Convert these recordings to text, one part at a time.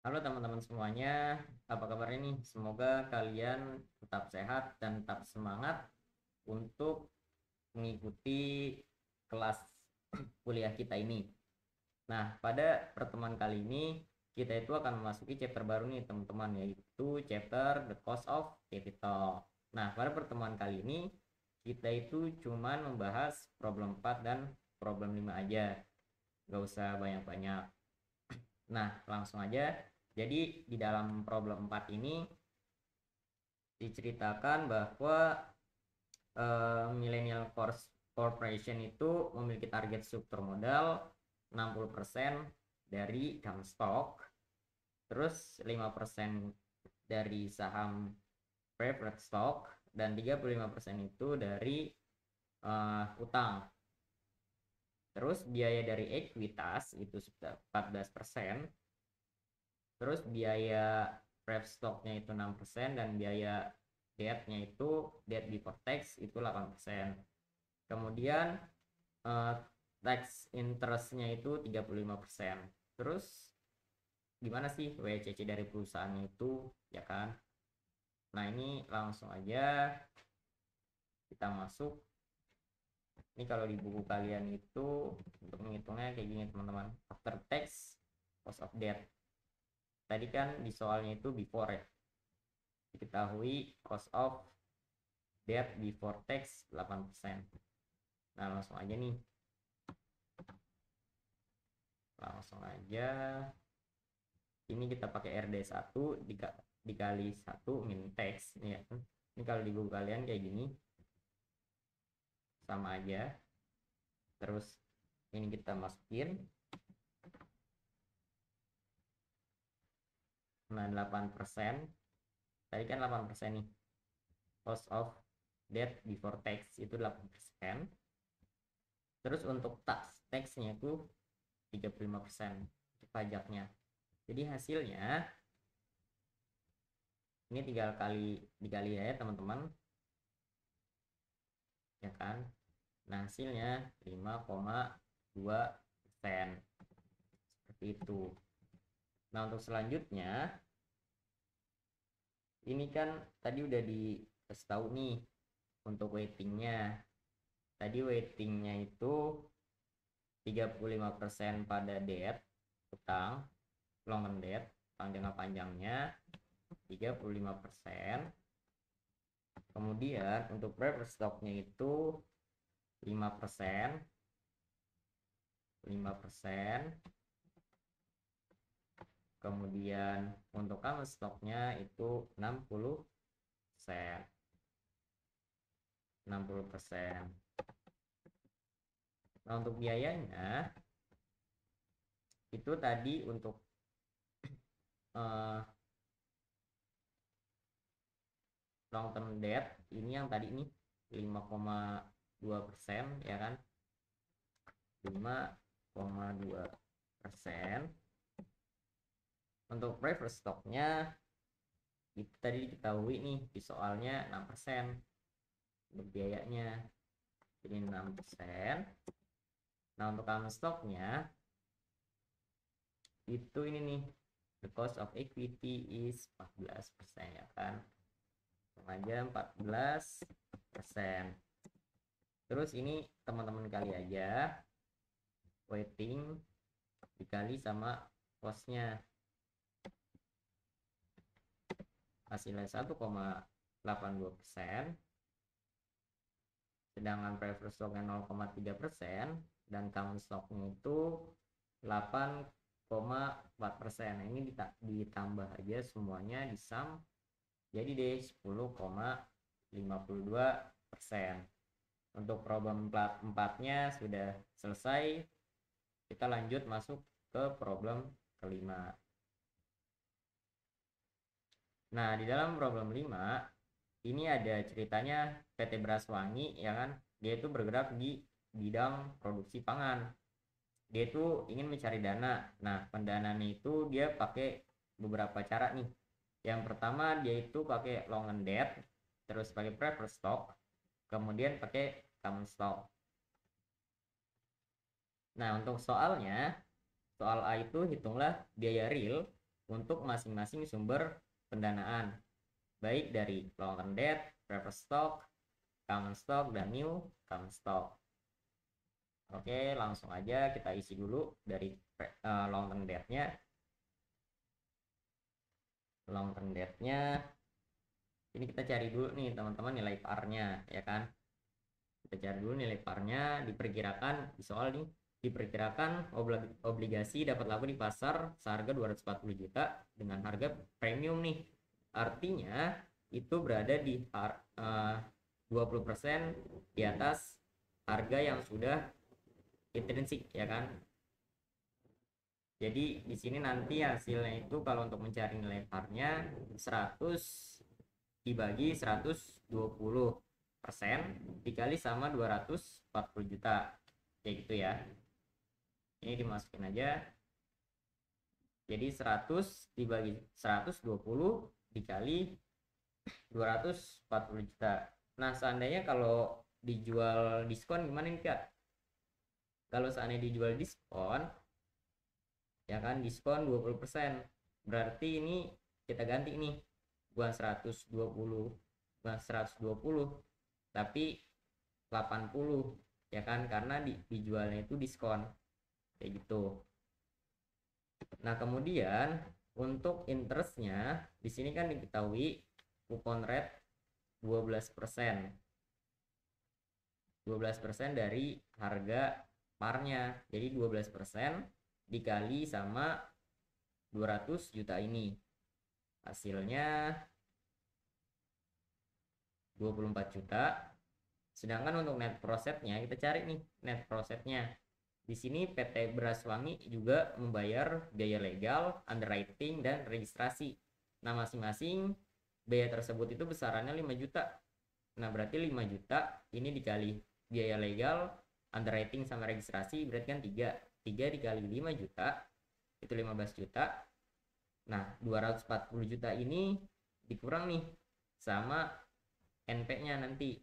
Halo teman-teman semuanya, apa kabarnya nih? Semoga kalian tetap sehat dan tetap semangat untuk mengikuti kelas kuliah kita ini. Nah, pada pertemuan kali ini kita itu akan memasuki chapter baru nih teman-teman, yaitu chapter The Cost of Capital. Nah, pada pertemuan kali ini kita itu cuman membahas problem 4 dan problem 5 aja, gak usah banyak-banyak. Nah, langsung aja. Jadi di dalam problem 4 ini diceritakan bahwa Millennial Corporation itu memiliki target struktur modal 60% dari common stock, terus 5% dari saham preferred stock, dan 35% itu dari utang. Terus biaya dari ekuitas itu sudah 14%, terus biaya pref stocknya itu 6%, dan biaya debt-nya itu debt before tax itu 8%. Kemudian eh, tax interest-nya itu 35%. Terus gimana sih WCC dari perusahaannya itu, ya kan? Nah, ini langsung aja kita masuk. Ini kalau di buku kalian itu untuk menghitungnya kayak gini teman-teman. After tax cost of debt. Tadi kan di soalnya itu before ya. Diketahui cost of debt before tax 8%. Nah, langsung aja nih. Langsung aja. Ini kita pakai RD1 dikali 1 min tax ya. Ini kalau di buku kalian kayak gini sama aja. Terus ini kita masukin. Nah, 8%. Tadi kan 8% nih. Cost of debt before tax itu 8%. Terus untuk taxnya itu 35% pajaknya. Jadi hasilnya ini tinggal dikali ya teman-teman, ya kan? Nah, hasilnya 5,2%. Seperti itu. Nah, untuk selanjutnya ini kan tadi udah dikasih tahu nih untuk weightingnya. Tadi weightingnya itu 35% pada debt, utang, long term debt, jangka panjangnya 35%. Kemudian untuk preferred stocknya itu 5%, 5%. Kemudian untuk common stocknya itu 60%. 60%. Nah, untuk biayanya itu tadi untuk uh, long term debt ini yang tadi nih 5,2% ya kan, 5,2%. Untuk preferred stocknya itu tadi diketahui nih di soalnya 6% untuk biayanya, jadi 6%. Nah, untuk common stocknya itu ini nih, the cost of equity is 14% ya kan, aja 14%. Terus ini teman-teman kali aja weighting dikali sama costnya, hasilnya 1,82%, sedangkan preferred stocknya 0,3%, dan common stocknya itu 8,4%. Nah, ini ditambah aja semuanya di sum jadi deh 10,52%. Untuk problem 4-nya sudah selesai. Kita lanjut masuk ke problem kelima. Nah, di dalam problem 5 ini ada ceritanya PT Beras Wangi ya kan. Dia itu bergerak di bidang produksi pangan. Dia itu ingin mencari dana. Nah, pendanaannya itu dia pakai beberapa cara nih. Yang pertama dia itu pakai long and debt, terus pakai preferred stock, kemudian pakai common stock. Nah, untuk soalnya, soal A itu hitunglah biaya real untuk masing-masing sumber pendanaan, baik dari long term debt, preferred stock, common stock, dan new common stock. Oke, langsung aja kita isi dulu dari long term debt-nya. Long term debt-nya ini kita cari dulu nih teman-teman nilai par-nya, ya kan. Kita cari dulu nilai par-nya. Diperkirakan di soal nih, diperkirakan obligasi dapat laku di pasar seharga 240 juta dengan harga premium nih. Artinya itu berada di 20% di atas harga yang sudah intrinsik, ya kan. Jadi di sini nanti hasilnya itu kalau untuk mencari nilai par-nya 100 dibagi 120% dikali sama 240 juta, kayak gitu ya. Ini dimasukin aja. Jadi 100 dibagi 120 dikali 240 juta. Nah, seandainya kalau dijual diskon gimana nih, Kak? Kalau seandainya dijual diskon, ya kan, diskon 20%. Berarti ini kita ganti nih, bukan 120, tapi 80, ya kan, karena dijualnya itu diskon, kayak gitu. Nah, kemudian untuk interestnya di sini kan diketahui coupon rate 12%. 12% dari harga parnya. Jadi 12% dikali sama 200 juta ini. Hasilnya 24 juta. Sedangkan untuk net profitnya kita cari nih net profitnya. Di sini PT Beras Wangi juga membayar biaya legal, underwriting, dan registrasi. Nah, masing-masing biaya tersebut itu besarannya 5 juta. Nah, berarti 5 juta ini dikali biaya legal, underwriting, sama registrasi, berarti kan 3 dikali 5 juta itu 15 juta. Nah, 240 juta ini dikurang nih sama NP-nya nanti,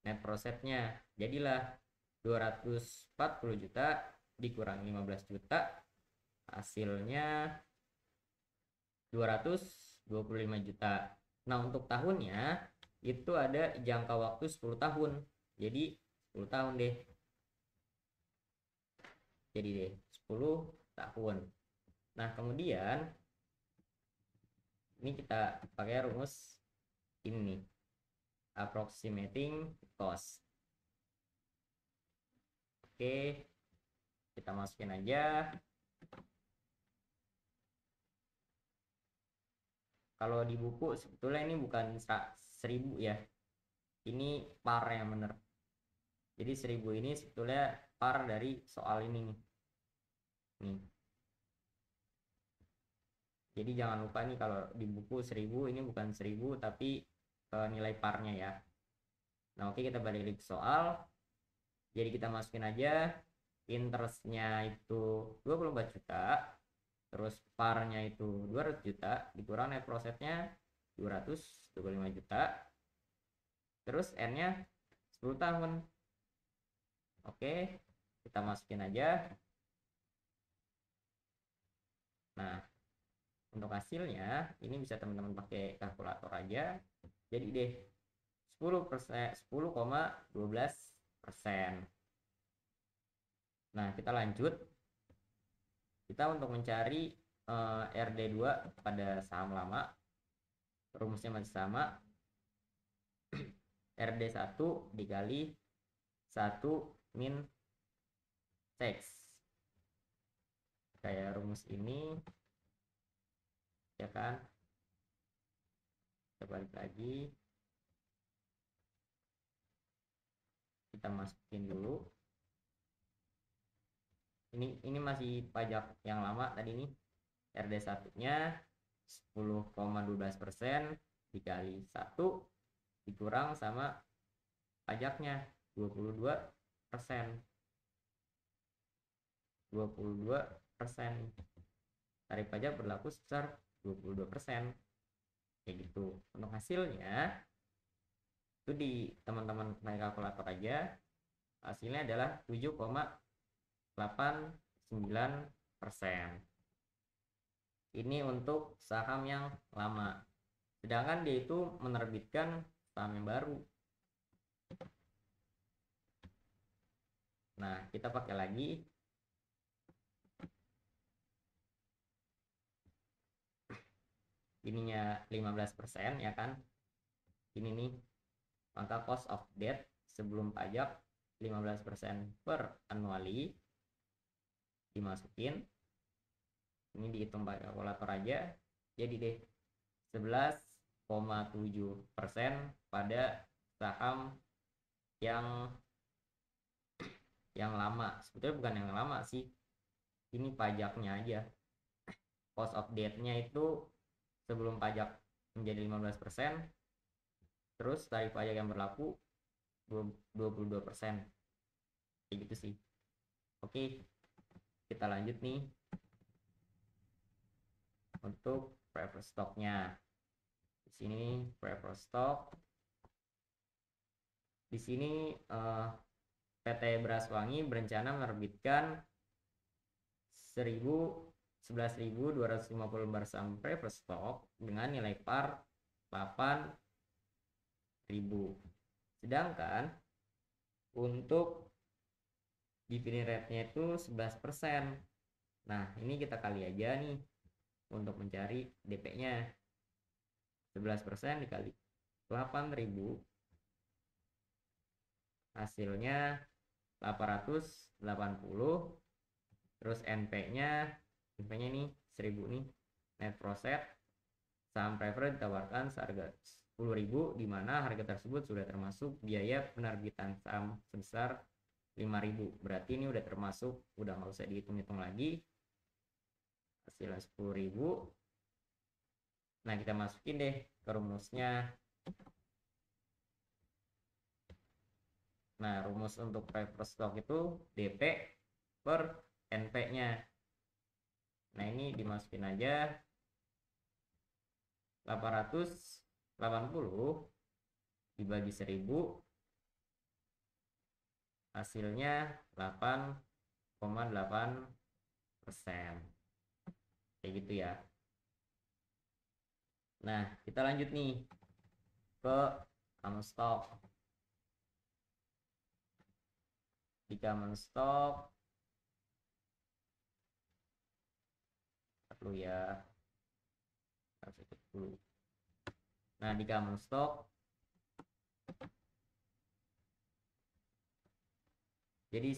net profitnya. Jadilah 240 juta dikurang 15 juta, hasilnya 225 juta. Nah, untuk tahunnya itu ada jangka waktu 10 tahun. Jadi 10 tahun deh. Jadi deh 10 tahun. Nah, kemudian ini kita pakai rumus ini, approximating cost. Oke, kita masukin aja. Kalau di buku sebetulnya ini bukan 1000 ya, ini par yang bener. Jadi 1000 ini sebetulnya par dari soal ini nih. Jadi jangan lupa nih, kalau di buku 1000 ini bukan 1000 tapi nilai parnya ya. Nah, oke, kita balik lagi ke soal. Jadi kita masukin aja interestnya itu 24 juta, terus parnya itu 200 juta, dikurang net profitnya 225 juta, terus N-nya 10 tahun. Oke, kita masukin aja. Nah, untuk hasilnya ini bisa teman-teman pakai kalkulator aja. Jadi deh 10%, 10,12%. Nah, kita lanjut. Kita untuk mencari RD2 pada saham lama, rumusnya masih sama. RD1 dikali 1 min tax. Kayak rumus ini, ya kan. Kita balik lagi, kita masukin dulu. Ini masih pajak yang lama tadi nih. RD1 nya 10,12% dikali 1 dikurang sama pajaknya 22%. 22%. Tarif pajak berlaku sebesar 22%. Kayak gitu. Untuk hasilnya itu di teman-teman pakai kalkulator aja, hasilnya adalah 7,89%. Ini untuk saham yang lama, sedangkan dia itu menerbitkan saham yang baru. Nah, kita pakai lagi ininya 15% ya kan. Ini nih, maka cost of debt sebelum pajak 15% per annually dimasukin. Ini dihitung pakai kalkulator aja, jadi deh 11,7% pada saham yang lama. Sebetulnya bukan yang lama sih, ini pajaknya aja. Cost of debt-nya itu sebelum pajak menjadi 15%, terus tarif pajak yang berlaku 22%. Kayak gitu sih. Oke, kita lanjut nih untuk preferred stock-nya. Di sini preferred stock. Di sini PT Braswangi berencana menerbitkan 11.250 lembar saham preferred stock dengan nilai par 8.000. Sedangkan untuk dividend rate-nya itu 11%. Nah, ini kita kali aja nih untuk mencari DP-nya. 11% dikali 8.000 hasilnya 880. Terus NP-nya ini 1000 nih. Net profit saham preferred ditawarkan seharga 10.000, di mana harga tersebut sudah termasuk biaya penerbitan saham sebesar 5.000. Berarti ini udah termasuk, udah nggak usah dihitung-hitung lagi. Hasilnya 10.000. Nah, kita masukin deh ke rumusnya. Nah, rumus untuk preferred stock itu DP per NP-nya. Nah, ini dimasukin aja 880 dibagi 1000 hasilnya 8,8%. Kayak gitu ya. Nah, kita lanjut nih ke common stock. Di common stock perlu ya, harus ikut dulu. Nah, di common stock jadi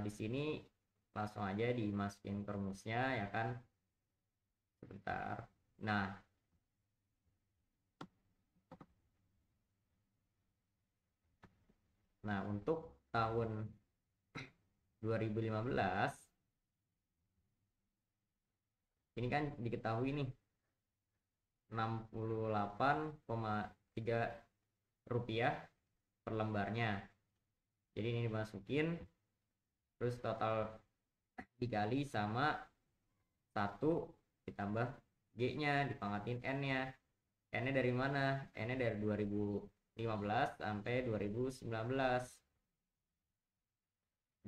di sini langsung aja dimasukin ke rumusnya ya kan. Sebentar. Nah, untuk tahun 2015 ini kan diketahui nih 68,3 rupiah per lembarnya. Jadi ini dimasukin, terus total dikali sama 1 ditambah G-nya dipangatin N-nya. N-nya dari mana? N-nya dari 2015 sampai 2019.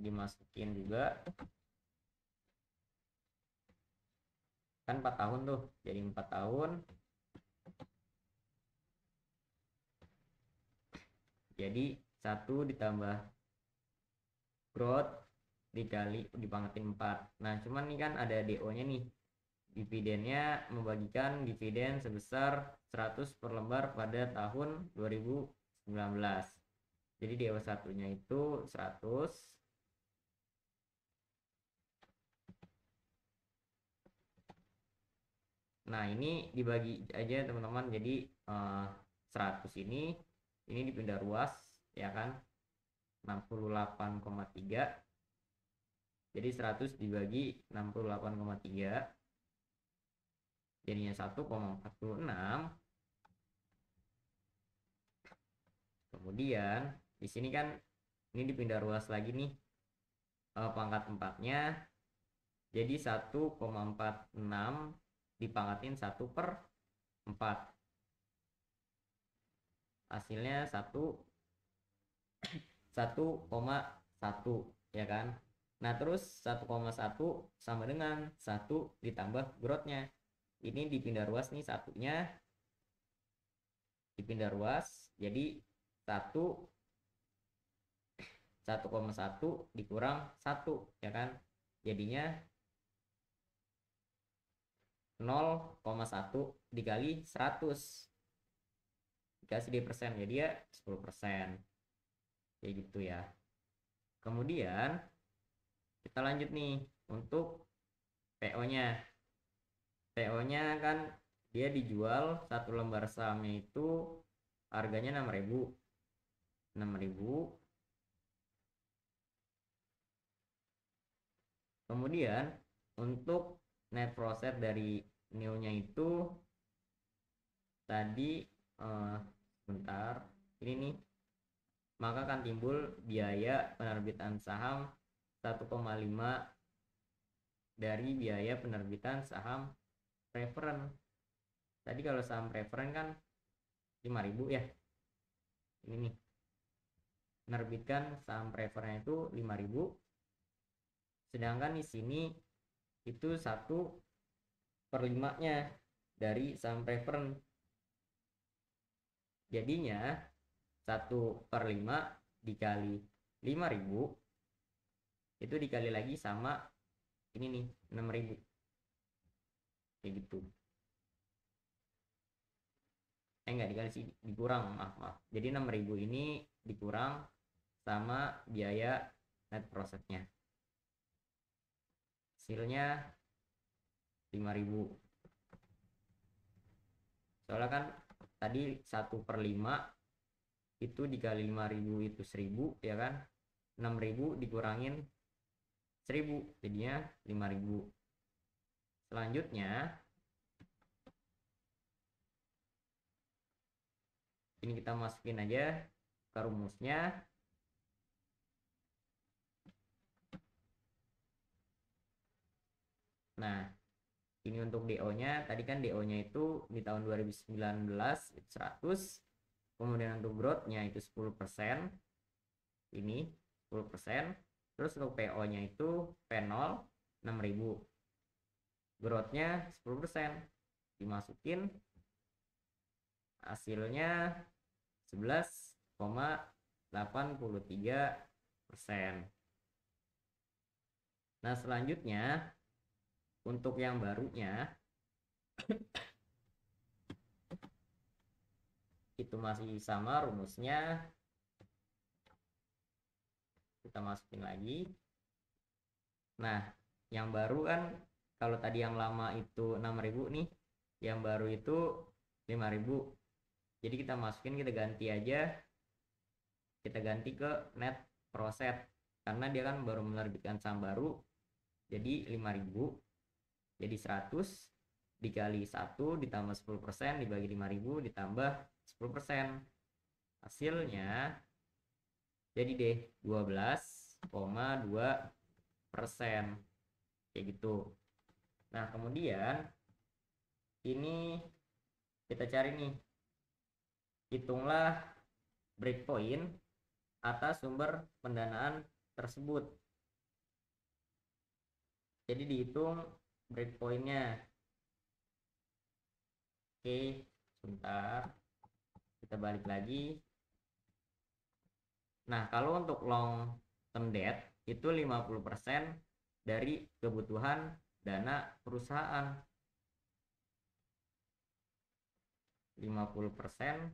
Dimasukin juga. Kan 4 tahun tuh, jadi 4 tahun. Jadi 1 ditambah growth dikali dipangatin 4. Nah, cuman ini kan ada DO-nya nih. Dividennya membagikan dividen sebesar 100 per lembar pada tahun 2019. Jadi DO satunya itu 100. Nah, ini dibagi aja teman-teman. Jadi 100 ini dipindah ruas ya kan. 68,3. Jadi 100 dibagi 68,3 jadinya 1,46. Kemudian di sini kan ini dipindah ruas lagi nih pangkat 4-nya. Jadi 1,46 dipangatin 1/4. Hasilnya 1,1 ya kan. Nah, terus 1,1 sama dengan 1 ditambah growth-nya. Ini dipindah ruas nih, satunya dipindah ruas, jadi 1,1 dikurang 1, ya kan? Jadinya 0,1 dikali 100 dikasih di persen, jadi ya 10%. Kayak gitu ya. Kemudian kita lanjut nih untuk PO-nya. PO-nya kan dia dijual satu lembar sahamnya itu harganya 6.000. Kemudian untuk net profit dari new-nya itu tadi sebentar, ini nih, maka akan timbul biaya penerbitan saham 1,5 dari biaya penerbitan saham preferen. Tadi kalau saham preferen kan 5.000 ya. Ini nih, menerbitkan saham preferen itu 5.000. Sedangkan di sini itu 1/5-nya dari saham preferen. Jadinya 1/5 dikali 5.000 itu dikali lagi sama ini nih 6.000, kayak gitu. Enggak dikali sih, dikurang, maaf. Jadi 6.000 ini dikurang sama biaya net profitnya, hasilnya 5.000. Soalnya kan tadi 1/5 itu dikali 5.000 itu 1.000, ya kan? 6.000 dikurangin 1.000 jadinya 5.000. Selanjutnya ini kita masukin aja ke rumusnya. Nah, ini untuk DO-nya, tadi kan DO-nya itu di tahun 2019 itu 100, kemudian untuk growth-nya itu 10%, ini 10%, terus untuk PO-nya itu P0 6.000, growth-nya 10%, dimasukin, hasilnya 11,83%. Nah, selanjutnya untuk yang barunya itu masih sama rumusnya, kita masukin lagi. Nah, yang baru kan kalau tadi yang lama itu 6.000 nih, yang baru itu 5.000. Jadi kita masukin, kita ganti aja, kita ganti ke net profit karena dia kan baru menerbitkan saham baru. Jadi 5.000, jadi 100 dikali 1 ditambah 10% dibagi 5.000 ditambah 10%, hasilnya jadi deh 12,2%, kayak gitu. Nah, kemudian ini kita cari nih, hitunglah breakpoint atas sumber pendanaan tersebut. Jadi dihitung breakpointnya. Oke, sebentar, kita balik lagi. Nah, kalau untuk long term debt itu 50% dari kebutuhan dana perusahaan. 50%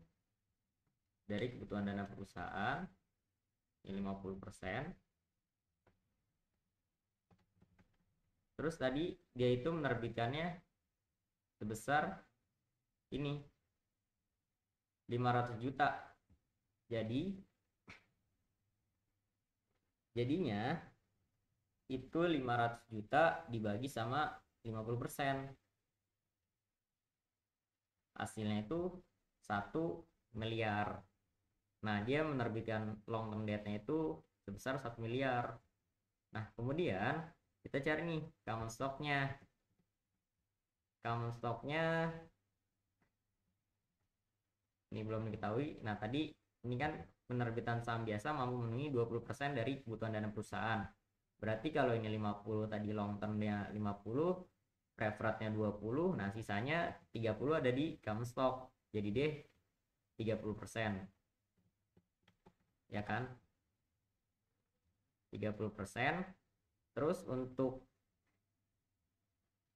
dari kebutuhan dana perusahaan, ini 50%. Terus tadi dia itu menerbitkannya sebesar ini 500 juta. Jadinya itu 500 juta dibagi sama 50%. Hasilnya itu 1 miliar. Nah, dia menerbitkan long term debt-nya itu sebesar 1 miliar. Nah, kemudian kita cari nih common stock-nya. Common stock-nya ini belum diketahui. Nah, tadi ini kan penerbitan saham biasa mampu memenuhi 20% dari kebutuhan dana perusahaan. Berarti kalau ini 50 tadi long termnya 50, preferrednya 20, nah sisanya 30 ada di common stock. Jadi deh 30%. Ya kan? 30%. Terus untuk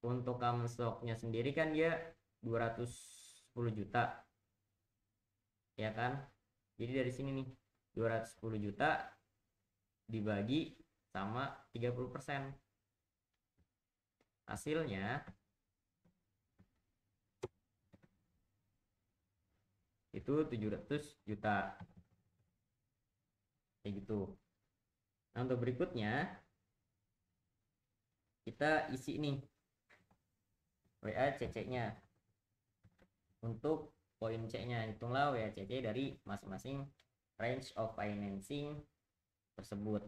common stocknya sendiri kan dia 210 juta. Ya kan? Jadi dari sini nih 210 juta dibagi sama 30%. Hasilnya itu 700 juta. Kayak gitu. Nah, untuk berikutnya kita isi nih WACC-nya. Untuk poin C-nya, hitunglah WACC dari masing-masing range of financing tersebut.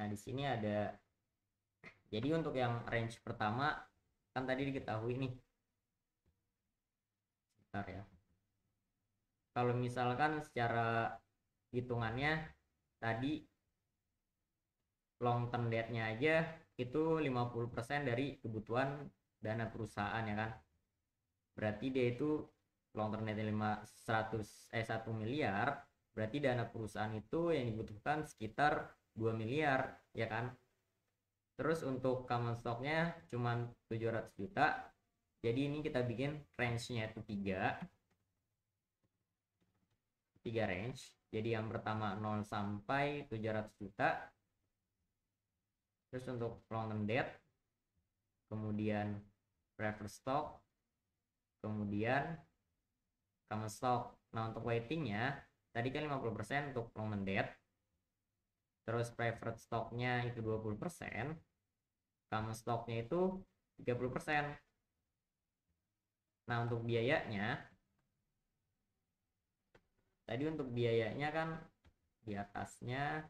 Nah, di sini ada, jadi untuk yang range pertama kan tadi diketahui nih. Bentar ya. Kalau misalkan secara hitungannya tadi long term debt-nya aja itu 50% dari kebutuhan dana perusahaan ya kan. Berarti dia itu long term debt 1 miliar, berarti dana perusahaan itu yang dibutuhkan sekitar 2 miliar ya kan. Terus untuk common stock-nya cuman 700 juta. Jadi ini kita bikin range-nya itu 3 range. Jadi yang pertama 0 sampai 700 juta. Terus untuk long term debt, kemudian preferred stock, kemudian common stock. Nah, untuk weightingnya tadi kan 50% untuk long term debt, terus preferred stocknya itu 20%, common stocknya itu 30%. Nah, untuk biayanya tadi untuk biayanya kan di atasnya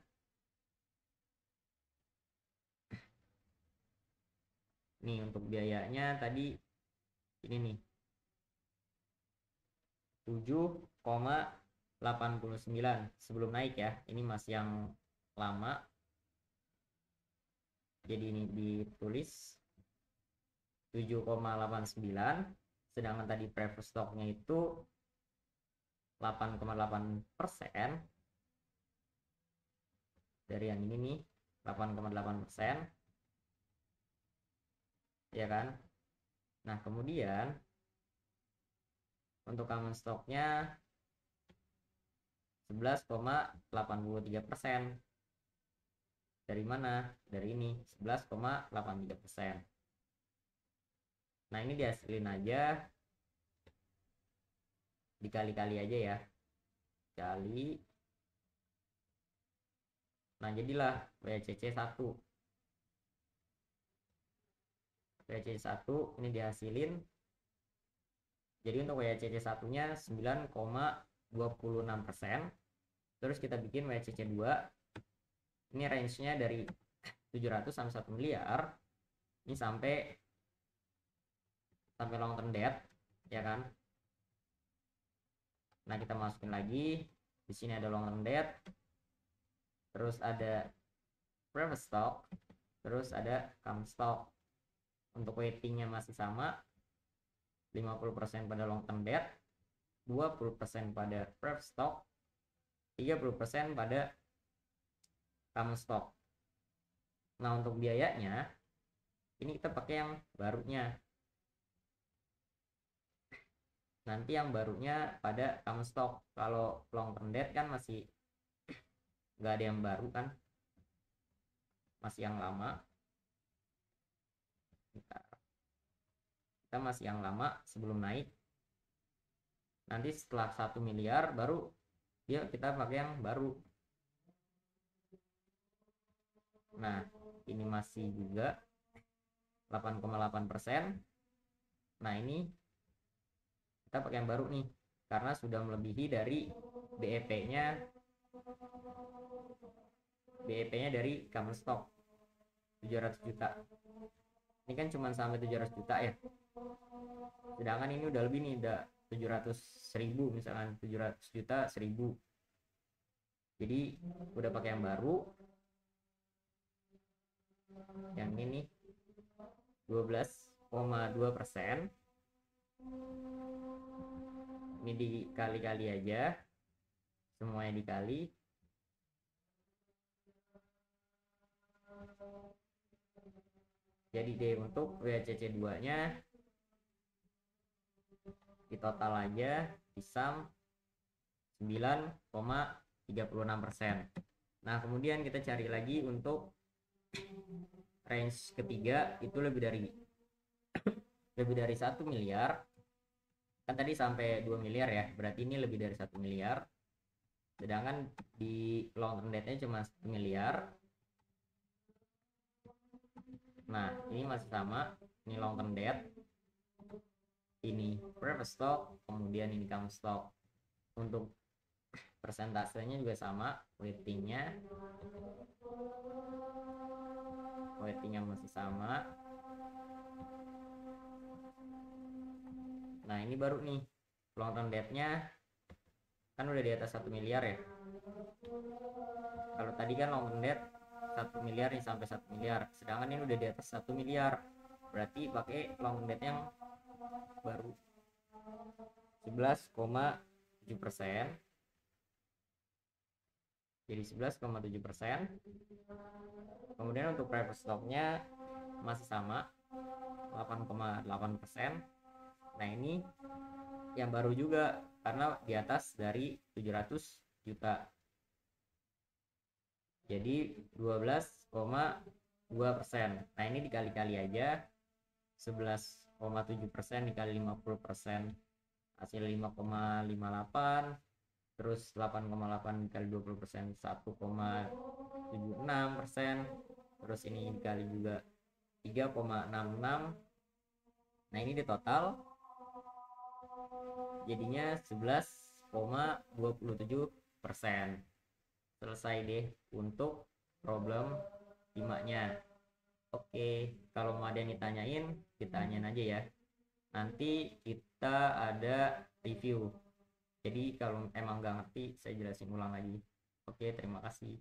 nih, untuk biayanya tadi ini nih 7,89 sebelum naik ya. Ini masih yang lama. Jadi ini ditulis 7,89, sedangkan tadi preferred stocknya itu 8,8%. Dari yang ini nih 8,8%. Ya kan? Nah, kemudian untuk common stocknya 11,83%. Dari mana? Dari ini 11,83%. Nah, ini dihasilin aja, dikali-kali aja ya, kali. Nah, jadilah WCC 1 ini dihasilin. Jadi untuk WCC 1 nya 9,26%. Terus kita bikin WCC 2, ini range nya dari 700 sampai 1 miliar. Ini sampai long term debt ya kan. Nah, kita masukin lagi, di sini ada long term debt, terus ada preferred stock, terus ada common stock. Untuk weightingnya masih sama, 50% pada long term debt, 20% pada preferred stock, 30% pada common stock. Nah, untuk biayanya ini kita pakai yang barunya. Nanti yang barunya pada common stock. Kalau long term debt kan masih nggak ada yang baru kan, masih yang lama. Kita masih yang lama sebelum naik. Nanti setelah 1 miliar baru dia kita pakai yang baru. Nah, ini masih juga 8,8%. Nah, ini kita pakai yang baru nih karena sudah melebihi dari BEP-nya dari common stock 700 juta. Ini kan cuma sampai 700 juta ya, sedangkan ini udah lebih nih, udah 700.000 misalkan, 700 juta 1000. Jadi udah pakai yang baru. yang ini 12,2%. Ini dikali-kali aja, semuanya dikali. Jadi deh untuk WACC 2 nya di total aja di sum 9,36%. Nah kemudian kita cari lagi untuk range ketiga, itu lebih dari 1 miliar. Kan tadi sampai 2 miliar ya, berarti ini lebih dari 1 miliar. Sedangkan di long term debt-nya cuma 1 miliar. Nah ini masih sama, ini long term debt, ini preferred stock, kemudian income stock. Untuk persentasenya juga sama, weightingnya masih sama. Nah ini baru nih long term debt-nya kan udah di atas 1 miliar ya. Kalau tadi kan long term debt 1 miliar nih, sampai 1 miliar, sedangkan ini udah di atas 1 miliar, berarti pakai long term debt yang baru 11,7%. Jadi 11,7%. Kemudian untuk preferred stock-nya masih sama 8,8%. Nah ini yang baru juga karena di atas dari 700 juta. Jadi 12,2%. Nah ini dikali-kali aja, 11,7% dikali 50%, hasil 5,58. Terus 8,8 dikali 20%, 1,76%. Terus ini dikali juga 3,66. Nah ini di total jadinya 11,27%. Selesai deh untuk problem 5-nya. Oke, kalau mau ada yang ditanyain aja ya. Nanti kita ada review. Jadi kalau emang nggak ngerti, saya jelasin ulang lagi. Oke, terima kasih.